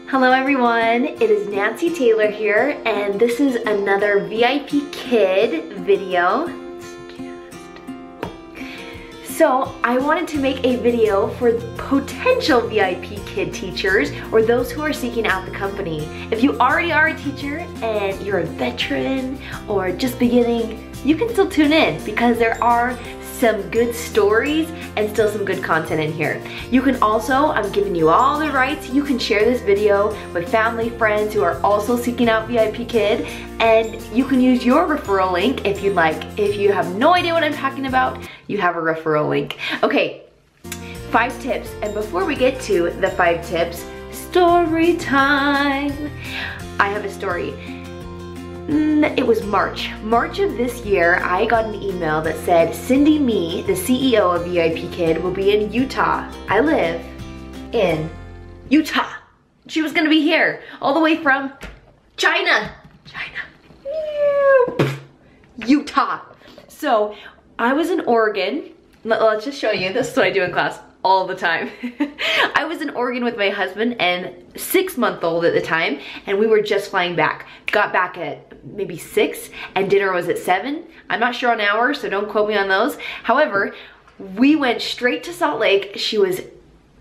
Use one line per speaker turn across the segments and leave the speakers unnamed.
Hello everyone, it is Nancy Taylor here, and this is another Vipkid video. So I wanted to make a video for potential Vipkid teachers or those who are seeking out the company. If you already are a teacher and you're a veteran or just beginning, you can still tune in because there are some good stories and still some good content in here. You can also, I'm giving you all the rights, you can share this video with family, friends who are also seeking out Vipkid, and you can use your referral link if you'd like. If you have no idea what I'm talking about, you have a referral link. Okay, 5 tips, and before we get to the 5 tips, story time. I have a story. It was March of this year. I got an email that said Cindy Me, the CEO of Vipkid, will be in Utah. I live in Utah. She was gonna be here all the way from China. Utah. So I was in Oregon. Let's just show you. This is what I do in class all the time. I was in Oregon with my husband and 6-month-old at the time, and we were just flying back. Got back at maybe 6 and dinner was at 7. I'm not sure on hours, so don't quote me on those. However, we went straight to Salt Lake. She was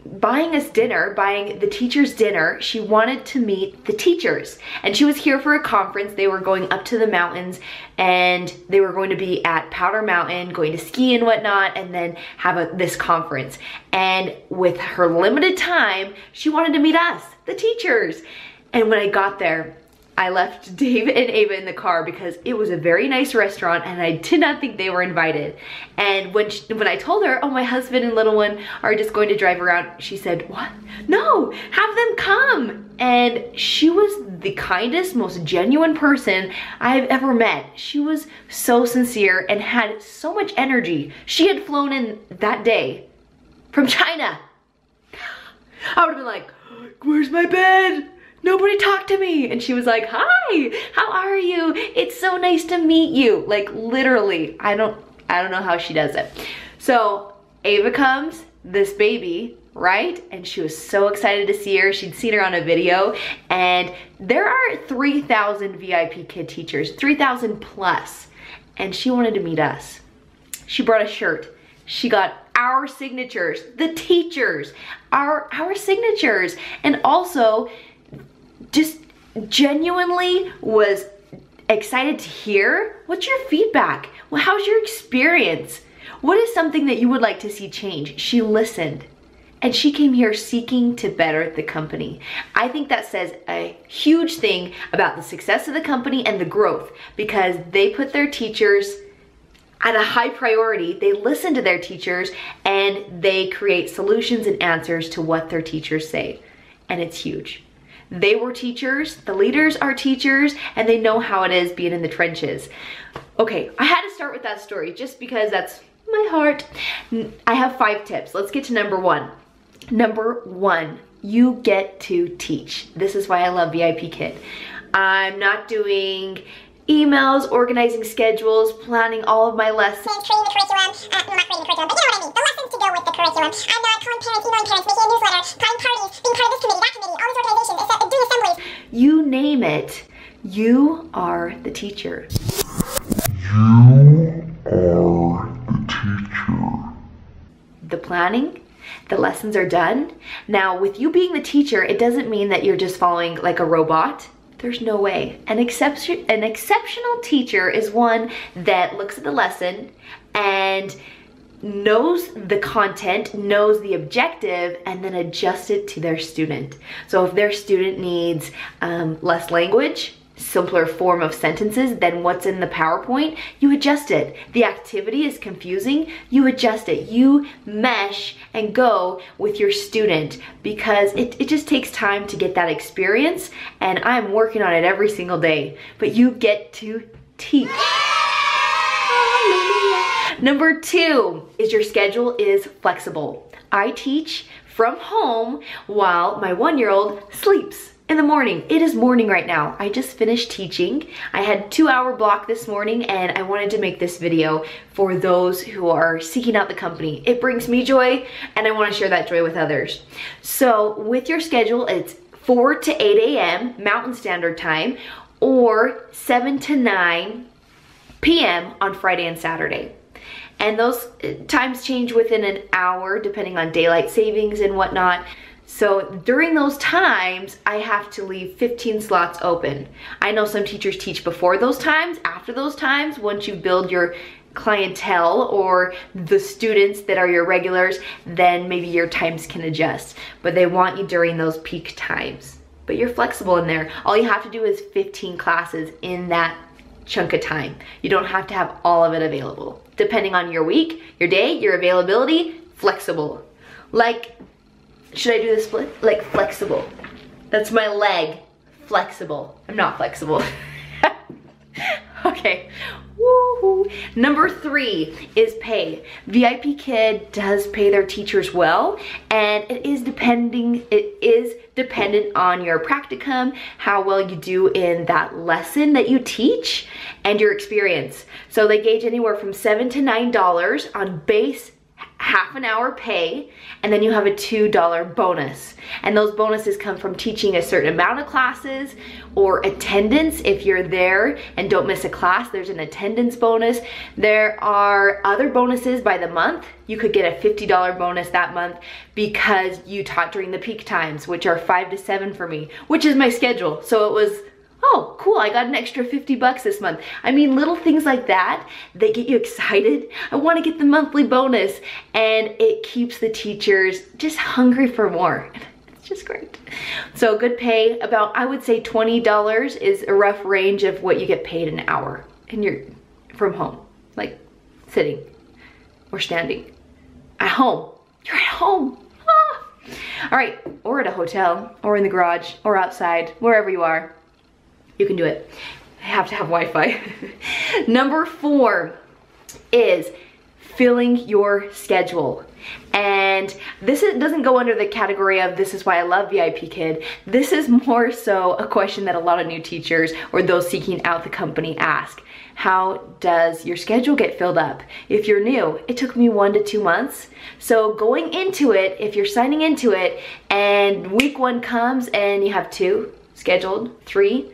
buying us dinner, buying the teachers dinner. She wanted to meet the teachers, and she was here for a conference. They were going up to the mountains and they were going to be at Powder Mountain, going to ski and whatnot, and then have this conference. And with her limited time, she wanted to meet us, the teachers. And when I got there, I left Dave and Ava in the car because it was a very nice restaurant and I did not think they were invited. And when I told her, oh, my husband and little one are just going to drive around, she said, what? No, have them come. And she was the kindest, most genuine person I've ever met. She was so sincere and had so much energy. She had flown in that day from China. I would have been like, where's my bed? Nobody talked to me. And she was like, hi, how are you? It's so nice to meet you. Like literally, I don't know how she does it. So Ava comes, this baby, right? And she was so excited to see her. She'd seen her on a video, and there are 3,000 Vipkid teachers, 3,000 plus. And she wanted to meet us. She brought a shirt. She got our signatures, the teachers, our signatures, and also just genuinely was excited to hear, what's your feedback? Well, how's your experience? What is something that you would like to see change? She listened, and she came here seeking to better the company. I think that says a huge thing about the success of the company and the growth, because they put their teachers at a high priority. They listen to their teachers and they create solutions and answers to what their teachers say, and it's huge. They were teachers, the leaders are teachers, and they know how it is being in the trenches. Okay, I had to start with that story just because that's my heart. I have 5 tips. Let's get to number 1. Number 1, you get to teach. This is why I love Vipkid. I'm not doing emails, organizing schedules, planning all of my lessons.
Creating the curriculum, not creating the curriculum, but you know what I mean, the lessons to go with the curriculum. I'm not calling parents, emailing parents, making a newsletter, planning parties, being part of this committee, that committee, all these organizations, doing assemblies.
You name it, you are the teacher.
You are the teacher.
The planning, the lessons are done. Now, with you being the teacher, it doesn't mean that you're just following like a robot. There's no way. An exceptional teacher is one that looks at the lesson and knows the content, knows the objective, and then adjusts it to their student. So if their student needs less language, simpler form of sentences than what's in the PowerPoint, you adjust it. The activity is confusing, you adjust it. You mesh and go with your student because it just takes time to get that experience, and I'm working on it every single day. But you get to teach. Number 2 is your schedule is flexible. I teach from home while my 1-year-old sleeps in the morning. It is morning right now. I just finished teaching. I had a 2-hour block this morning, and I wanted to make this video for those who are seeking out the company. It brings me joy, and I want to share that joy with others. So with your schedule, it's 4 to 8 a.m. Mountain Standard Time, or 7 to 9 p.m. on Friday and Saturday. And those times change within an hour depending on daylight savings and whatnot. So during those times, I have to leave 15 slots open. I know some teachers teach before those times, after those times, once you build your clientele or the students that are your regulars, then maybe your times can adjust. But they want you during those peak times. But you're flexible in there. All you have to do is 15 classes in that chunk of time. You don't have to have all of it available. Depending on your week, your day, your availability, flexible. Like, should I do the split? Like flexible. That's my leg. Flexible. I'm not flexible. Okay. Woohoo. Number 3 is pay. Vipkid does pay their teachers well, and it is dependent on your practicum, how well you do in that lesson that you teach, and your experience. So they gauge anywhere from $7 to $9 on base half an hour pay, and then you have a $2 bonus. And those bonuses come from teaching a certain amount of classes or attendance. If you're there and don't miss a class, there's an attendance bonus. There are other bonuses by the month. You could get a $50 bonus that month because you taught during the peak times, which are 5 to 7 for me, which is my schedule. So it was, oh, cool, I got an extra 50 bucks this month. I mean, little things like that, they get you excited. I wanna get the monthly bonus, and it keeps the teachers just hungry for more. It's just great. So good pay, about, I would say $20 is a rough range of what you get paid an hour. And you're from home, like sitting or standing. At home, you're at home. Ah. All right, or at a hotel, or in the garage, or outside, wherever you are. You can do it. I have to have Wi-Fi. Number 4 is filling your schedule. And this doesn't go under the category of this is why I love Vipkid. This is more so a question that a lot of new teachers or those seeking out the company ask. How does your schedule get filled up? If you're new, it took me 1 to 2 months. So going into it, if you're signing into it and week 1 comes and you have 2 scheduled, 3,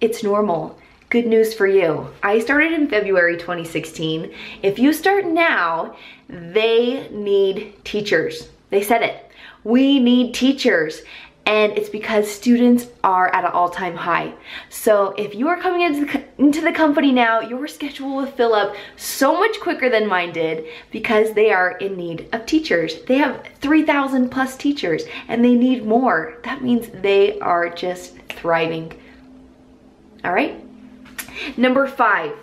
it's normal. Good news for you. I started in February 2016. If you start now, they need teachers. They said it. We need teachers. And it's because students are at an all-time high. So if you are coming into the company now, your schedule will fill up so much quicker than mine did because they are in need of teachers. They have 3,000 plus teachers and they need more. That means they are just thriving. All right. Number 5,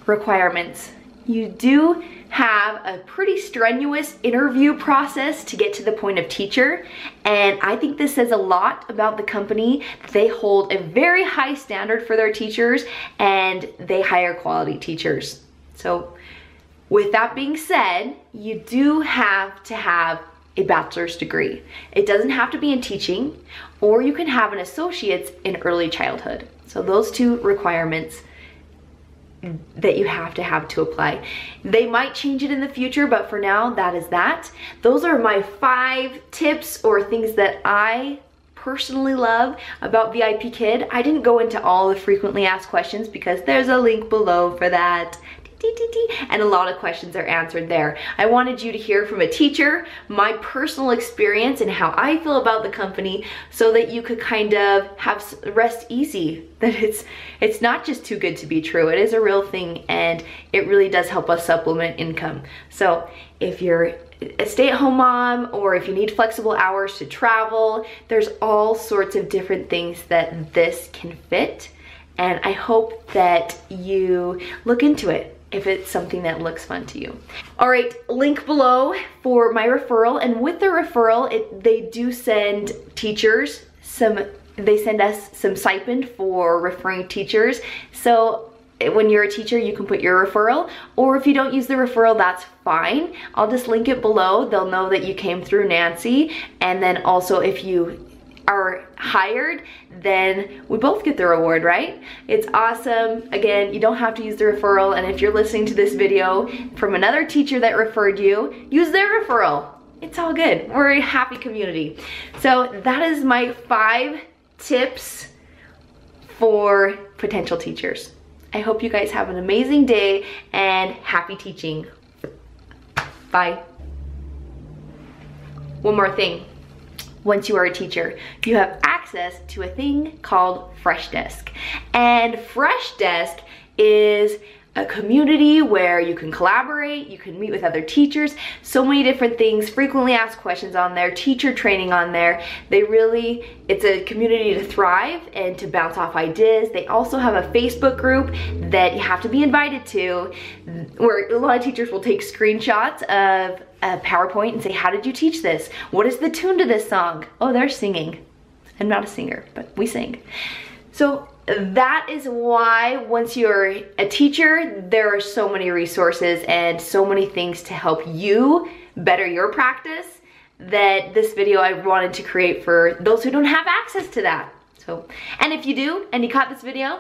requirements. You do have a pretty strenuous interview process to get to the point of teacher, and I think this says a lot about the company. They hold a very high standard for their teachers and they hire quality teachers. So with that being said, you do have to have a bachelor's degree. It doesn't have to be in teaching, or you can have an associate's in early childhood. So those 2 requirements that you have to apply. They might change it in the future, but for now, that is that. Those are my 5 tips or things that I personally love about Vipkid. I didn't go into all the frequently asked questions because there's a link below for that. And a lot of questions are answered there. I wanted you to hear from a teacher, my personal experience and how I feel about the company, so that you could kind of have rest easy that it's not just too good to be true. It is a real thing, and it really does help us supplement income. So if you're a stay-at-home mom, or if you need flexible hours to travel, there's all sorts of different things that this can fit. And I hope that you look into it if it's something that looks fun to you. All right, link below for my referral. And with the referral, they do send teachers they send us some stipend for referring teachers. So when you're a teacher, you can put your referral, or if you don't use the referral, that's fine. I'll just link it below. They'll know that you came through Nancy. And then also if you are hired, then we both get the reward, right? It's awesome. Again, you don't have to use the referral, and if you're listening to this video from another teacher that referred you, use their referral. It's all good. We're a happy community. So that is my 5 tips for potential teachers. I hope you guys have an amazing day and happy teaching. Bye. One more thing. Once you are a teacher, you have access to a thing called Freshdesk. And Freshdesk is a community where you can collaborate, you can meet with other teachers, so many different things, frequently asked questions on there, teacher training on there. It's a community to thrive and to bounce off ideas. They also have a Facebook group that you have to be invited to, where a lot of teachers will take screenshots of a PowerPoint and say, how did you teach this? What is the tune to this song? Oh, they're singing. I'm not a singer, but we sing. So that is why once you're a teacher, there are so many resources and so many things to help you better your practice that this video I wanted to create for those who don't have access to that. So, and if you do and you caught this video,